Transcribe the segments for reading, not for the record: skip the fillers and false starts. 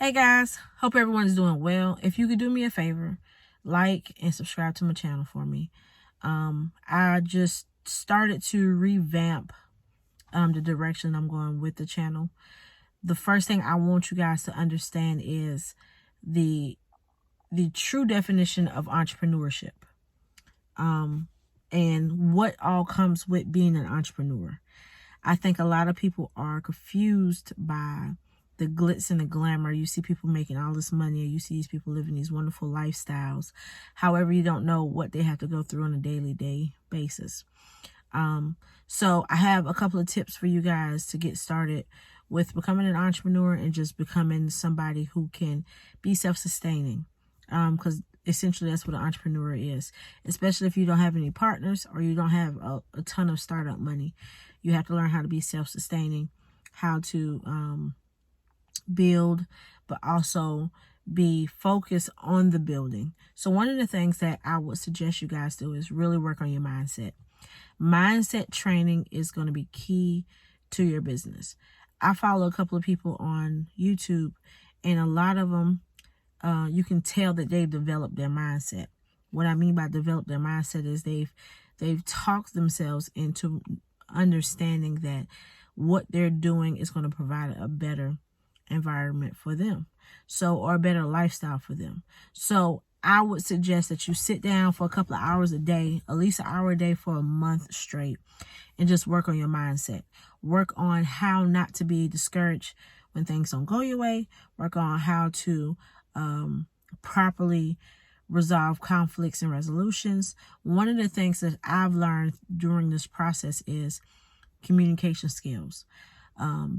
Hey guys, hope everyone's doing well. If you could do me a favor, like and subscribe to my channel for me. I just started to revamp the direction I'm going with the channel. The first thing I want you guys to understand is the true definition of entrepreneurship. And what all comes with being an entrepreneur. I think a lot of people are confused by the glitz and the glamour. You see people making all this money, or you see these people living these wonderful lifestyles. However, you don't know what they have to go through on a daily basis. So I have a couple of tips for you guys to get started with becoming an entrepreneur and just becoming somebody who can be self-sustaining. Because essentially that's what an entrepreneur is, especially if you don't have any partners or you don't have a ton of startup money. You have to learn how to be self-sustaining, how to build, but also be focused on the building. So one of the things that I would suggest you guys do is really work on your mindset. Mindset training is going to be key to your business. I follow a couple of people on YouTube, and a lot of them, you can tell that they've developed their mindset. What I mean by develop their mindset is they've talked themselves into understanding that what they're doing is going to provide a better environment for them, or a better lifestyle for them. So I would suggest that you sit down for a couple of hours a day, at least an hour a day for a month straight, and just work on your mindset. Work on how not to be discouraged when things don't go your way. Work on how to properly resolve conflicts and resolutions. One of the things that I've learned during this process is communication skills.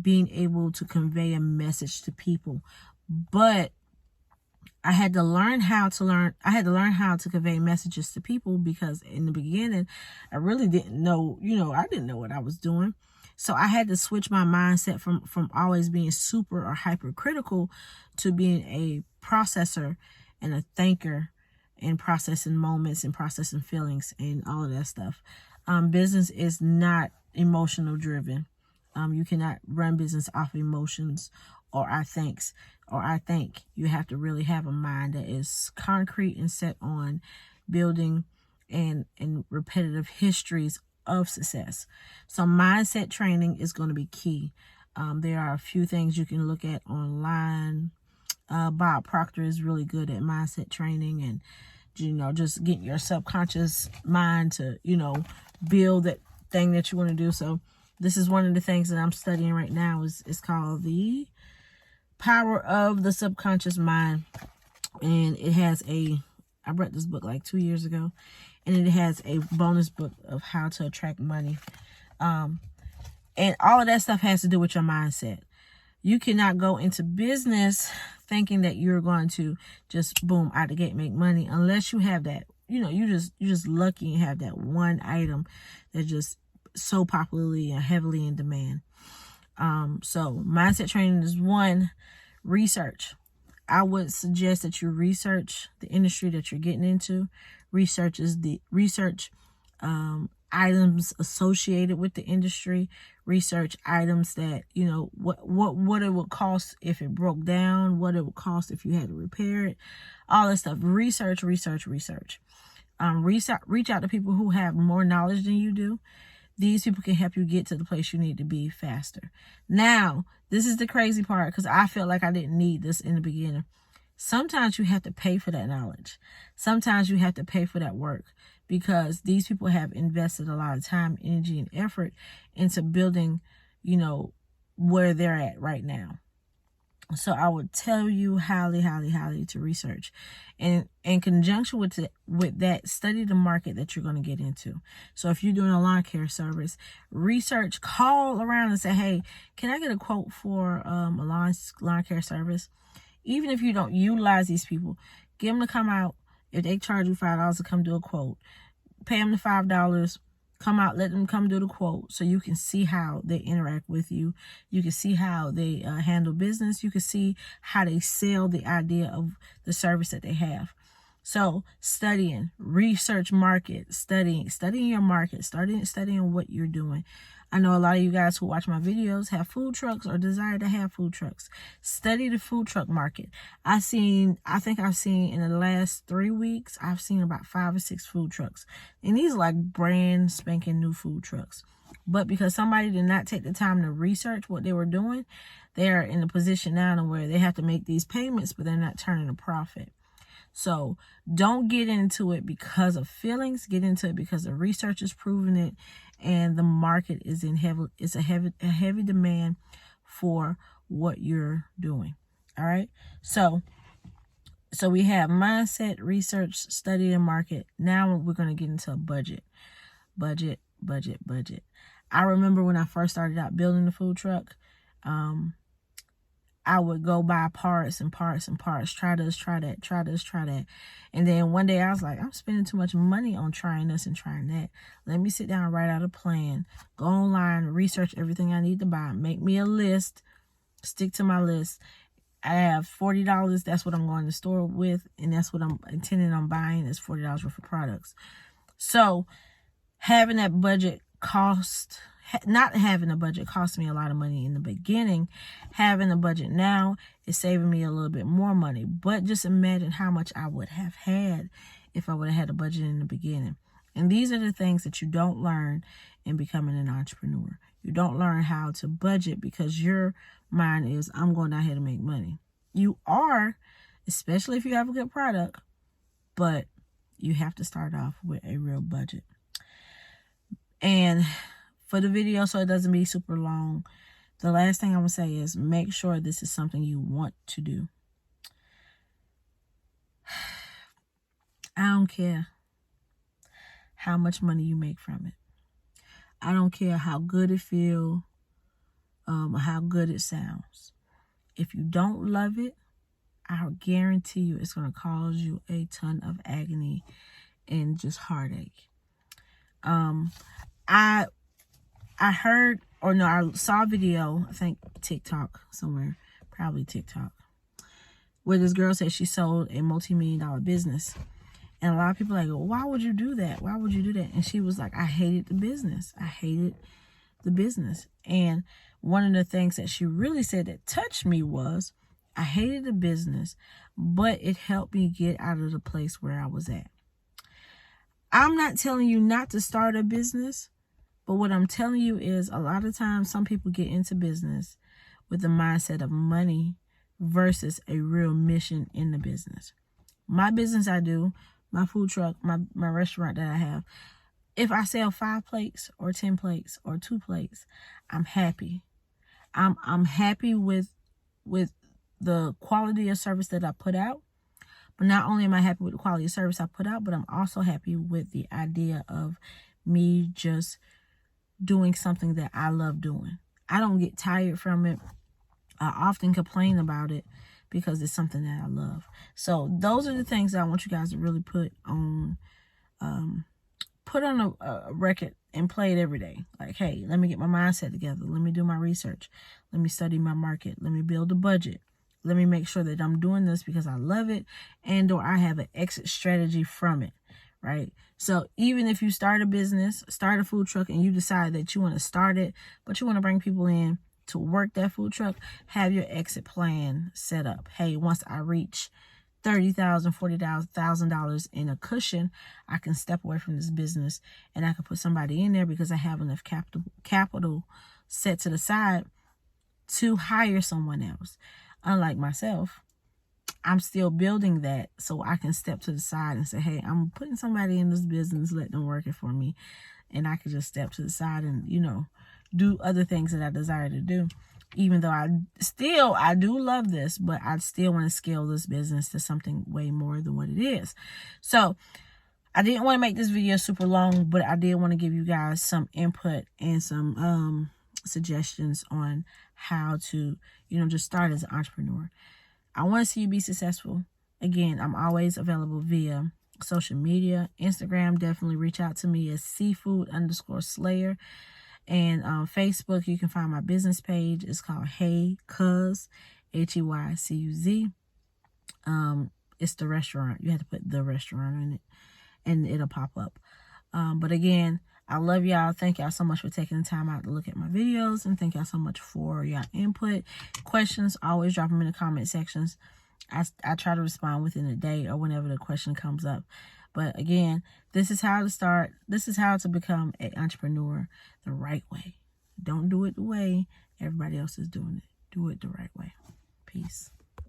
Being able to convey a message to people. But I had to learn how to convey messages to people, because in the beginning, I really didn't know, I didn't know what I was doing. So I had to switch my mindset from always being super or hypercritical to being a processor and a thinker, and processing moments and processing feelings and all of that stuff. Business is not emotional driven. You cannot run business off emotions or I think. You have to really have a mind that is concrete and set on building and repetitive histories of success. So mindset training is going to be key. There are a few things you can look at online. Bob Proctor is really good at mindset training, and just getting your subconscious mind to build that thing that you want to do. So this is one of the things that I'm studying right now. It's called The Power of the Subconscious Mind. And it has I read this book like 2 years ago, and it has a bonus book of how to attract money. And all of that stuff has to do with your mindset. You cannot go into business thinking that you're going to just boom out the gate make money unless you have that, you're just lucky and have that one item that just so popularly and heavily in demand. So mindset training is one. Research. I would suggest that you research the industry that you're getting into. Research items associated with the industry. Research items that what it would cost if it broke down, what it would cost if you had to repair it, all that stuff. Research. Reach out to people who have more knowledge than you do. These people can help you get to the place you need to be faster. Now, this is the crazy part, because I felt like I didn't need this in the beginning. Sometimes you have to pay for that knowledge. Sometimes you have to pay for that work, because these people have invested a lot of time, energy, and effort into building, where they're at right now. So I would tell you highly to research, and in conjunction with that, study the market that you're going to get into. So if you're doing a lawn care service, research, call around and say, hey, can I get a quote for a lawn care service? Even if you don't utilize these people, get them to come out. If they charge you $5 to come do a quote, pay them the $5. Come out, let them come do the quote, so you can see how they interact with you. You can see how they handle business. You can see how they sell the idea of the service that they have. So studying, research market, studying your market, studying what you're doing. I know a lot of you guys who watch my videos have food trucks or desire to have food trucks. Study the food truck market. I think I've seen in the last 3 weeks, I've seen about 5 or 6 food trucks. And these are like brand spanking new food trucks. But because somebody did not take the time to research what they were doing, they are in a position now to where they have to make these payments, but they're not turning a profit. So don't get into it because of feelings. Get into it because the research is proving it, and the market is a heavy demand for what you're doing. All right. So we have mindset, research, study the market. Now we're going to get into a budget. I remember when I first started out building the food truck, I would go buy parts and parts. Try this, try that. And then one day I was like, I'm spending too much money on trying this and trying that. Let me sit down and write out a plan. Go online, research everything I need to buy. Make me a list. Stick to my list. I have $40. That's what I'm going to the store with. And that's what I'm intending on buying is $40 worth of products. So having that budget not having a budget cost me a lot of money in the beginning. Having a budget now is saving me a little bit more money. But just imagine how much I would have had if I would have had a budget in the beginning. And these are the things that you don't learn in becoming an entrepreneur. You don't learn how to budget because your mind is, I'm going out here to make money. You are, especially if you have a good product, but you have to start off with a real budget. And for the video, so it doesn't be super long, the last thing I'm going to say is make sure this is something you want to do. I don't care how much money you make from it. I don't care how good it feels, or how good it sounds. If you don't love it, I guarantee you it's going to cause you a ton of agony and just heartache. I saw a video, I think TikTok somewhere, probably TikTok, where this girl said she sold a multi-million-dollar business. And a lot of people are like, well, why would you do that? Why would you do that? And she was like, I hated the business. And one of the things that she really said that touched me was, I hated the business, but it helped me get out of the place where I was at. I'm not telling you not to start a business, but what I'm telling you is a lot of times some people get into business with the mindset of money versus a real mission in the business. My business I do, my food truck, my restaurant that I have, if I sell 5 plates or 10 plates or 2 plates, I'm happy. I'm happy with the quality of service that I put out. But not only am I happy with the quality of service I put out, but I'm also happy with the idea of me just doing something that I love doing. I don't get tired from it. I often complain about it because it's something that I love. So those are the things that I want you guys to really put on a record and play it every day. Like, hey, let me get my mindset together. Let me do my research. Let me study my market. Let me build a budget. Let me make sure that I'm doing this because I love it and or I have an exit strategy from it, right? So even if you start a business, start a food truck, and you decide that you want to start it, but you want to bring people in to work that food truck, have your exit plan set up. Hey, once I reach $30,000, $40,000 in a cushion, I can step away from this business and I can put somebody in there because I have enough capital set to the side to hire someone else. Unlike myself, I'm still building that so I can step to the side and say, hey, I'm putting somebody in this business, let them work it for me. And I can just step to the side and, do other things that I desire to do. Even though I do love this, but I still want to scale this business to something way more than what it is. So I didn't want to make this video super long, but I did want to give you guys some input and some suggestions on how to, just start as an entrepreneur. I want to see you be successful. Again, I'm always available via social media. Instagram, definitely reach out to me as seafood_slayer. And Facebook, you can find my business page. It's called Hey Cuz, HEYCUZ. It's the restaurant. You have to put the restaurant in it and it'll pop up. But again, I love y'all. Thank y'all so much for taking the time out to look at my videos. And thank y'all so much for y'all input. Questions, always drop them in the comment sections. I try to respond within a day or whenever the question comes up. But again, this is how to start. This is how to become an entrepreneur the right way. Don't do it the way everybody else is doing it. Do it the right way. Peace.